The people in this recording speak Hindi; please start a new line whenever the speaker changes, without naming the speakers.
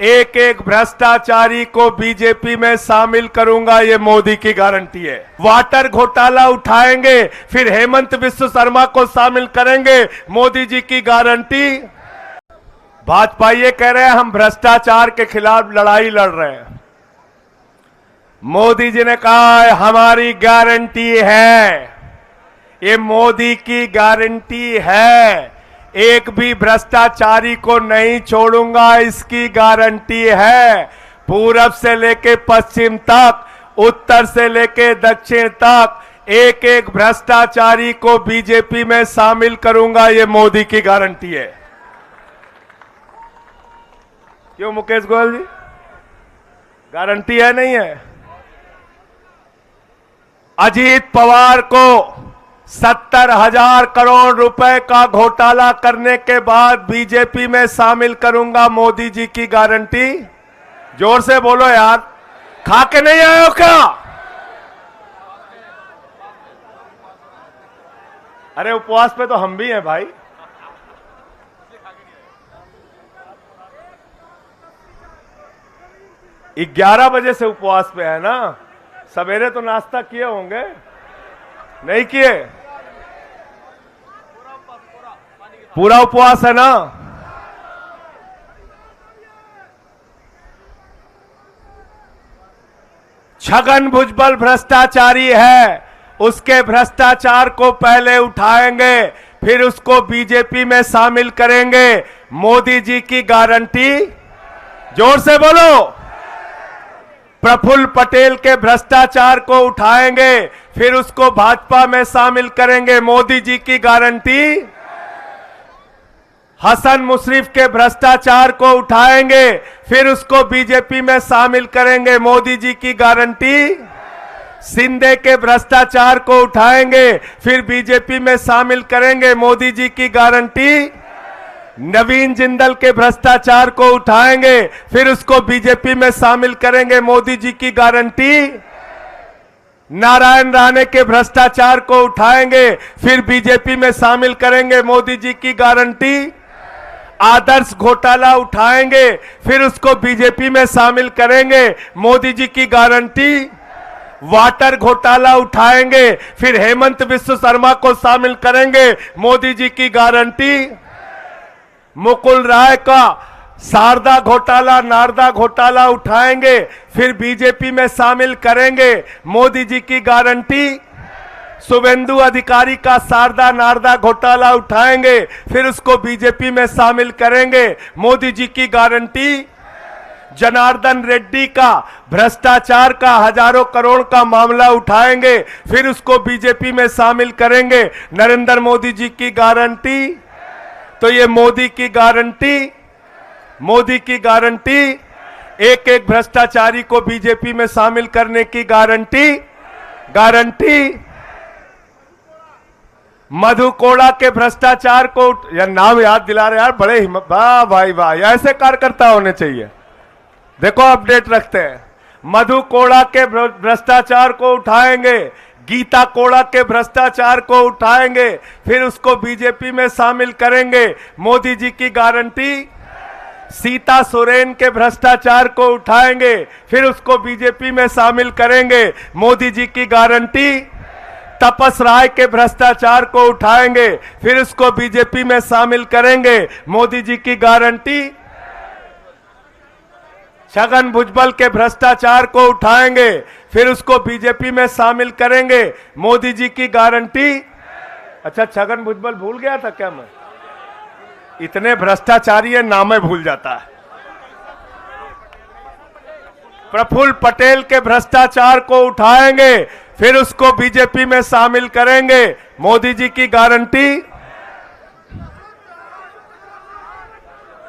एक एक भ्रष्टाचारी को बीजेपी में शामिल करूंगा, ये मोदी की गारंटी है। वाटर घोटाला उठाएंगे, फिर हेमंत बिस्व शर्मा को शामिल करेंगे, मोदी जी की गारंटी। भाजपा ये कह रहे हैं हम भ्रष्टाचार के खिलाफ लड़ाई लड़ रहे हैं। मोदी जी ने कहा है हमारी गारंटी है, ये मोदी की गारंटी है, एक भी भ्रष्टाचारी को नहीं छोड़ूंगा, इसकी गारंटी है। पूरब से लेके पश्चिम तक, उत्तर से लेके दक्षिण तक, एक एक भ्रष्टाचारी को बीजेपी में शामिल करूंगा, ये मोदी की गारंटी है। क्यों मुकेश गोयल जी, गारंटी है नहीं है? अजीत पवार को 70,000 करोड़ रुपए का घोटाला करने के बाद बीजेपी में शामिल करूंगा, मोदी जी की गारंटी। जोर से बोलो यार, खा के नहीं आए हो क्या? अरे उपवास पे तो हम भी हैं भाई। ये 11 बजे से उपवास पे है ना, सवेरे तो नाश्ता किए होंगे, नहीं किए? पूरा उपवास है ना? छगन भुजबल भ्रष्टाचारी है, उसके भ्रष्टाचार को पहले उठाएंगे, फिर उसको बीजेपी में शामिल करेंगे, मोदी जी की गारंटी। जोर से बोलो। प्रफुल्ल पटेल के भ्रष्टाचार को उठाएंगे, फिर उसको भाजपा में शामिल करेंगे, मोदी जी की गारंटी। हसन मुशर्रफ के भ्रष्टाचार को उठाएंगे, फिर उसको बीजेपी में शामिल करेंगे, मोदी जी की गारंटी। शिंदे के भ्रष्टाचार को उठाएंगे, फिर बीजेपी में शामिल करेंगे, मोदी जी की गारंटी। नवीन जिंदल के भ्रष्टाचार को उठाएंगे, फिर उसको बीजेपी में शामिल करेंगे, मोदी जी की गारंटी। नारायण राणे के भ्रष्टाचार को उठाएंगे, फिर बीजेपी में शामिल करेंगे, मोदी जी की गारंटी। आदर्श घोटाला उठाएंगे, फिर उसको बीजेपी में शामिल करेंगे, मोदी जी की गारंटी। वाटर घोटाला उठाएंगे, फिर हेमंत बिस्व शर्मा को शामिल करेंगे, मोदी जी की गारंटी। मुकुल राय का शारदा घोटाला, नारदा घोटाला उठाएंगे, फिर बीजेपी में शामिल करेंगे, मोदी जी की गारंटी। शुभेंदु अधिकारी का शारदा नारदा घोटाला उठाएंगे, फिर उसको बीजेपी में शामिल करेंगे, मोदी जी की गारंटी। जनार्दन रेड्डी का भ्रष्टाचार का हजारों करोड़ का मामला उठाएंगे, फिर उसको बीजेपी में शामिल करेंगे, नरेंद्र मोदी जी की गारंटी। तो ये मोदी की गारंटी, मोदी की गारंटी, एक एक भ्रष्टाचारी को बीजेपी में शामिल करने की गारंटी। गारंटी। मधु कोड़ा के भ्रष्टाचार को, यार नाम याद दिला रहे यार, बड़े हिम्मत, वाह भाई वाह, ऐसे कार्यकर्ता होने चाहिए। देखो अपडेट रखते हैं। मधु कोड़ा के भ्रष्टाचार को उठाएंगे, गीता कोड़ा के भ्रष्टाचार को उठाएंगे, फिर उसको बीजेपी में शामिल करेंगे, मोदी जी की गारंटी। सीता सोरेन के भ्रष्टाचार को उठाएंगे, फिर उसको बीजेपी में शामिल करेंगे, मोदी जी की गारंटी। तपस राय के भ्रष्टाचार को उठाएंगे, फिर उसको बीजेपी में शामिल करेंगे, मोदी जी की गारंटी। छगन भुजबल के भ्रष्टाचार को उठाएंगे, फिर उसको बीजेपी में शामिल करेंगे, मोदी जी की गारंटी। अच्छा, छगन भुजबल भूल गया था क्या मैं? इतने भ्रष्टाचारी है, नाम भूल जाता है। प्रफुल्ल पटेल के भ्रष्टाचार को उठाएंगे, फिर उसको बीजेपी में शामिल करेंगे, मोदी जी की गारंटी।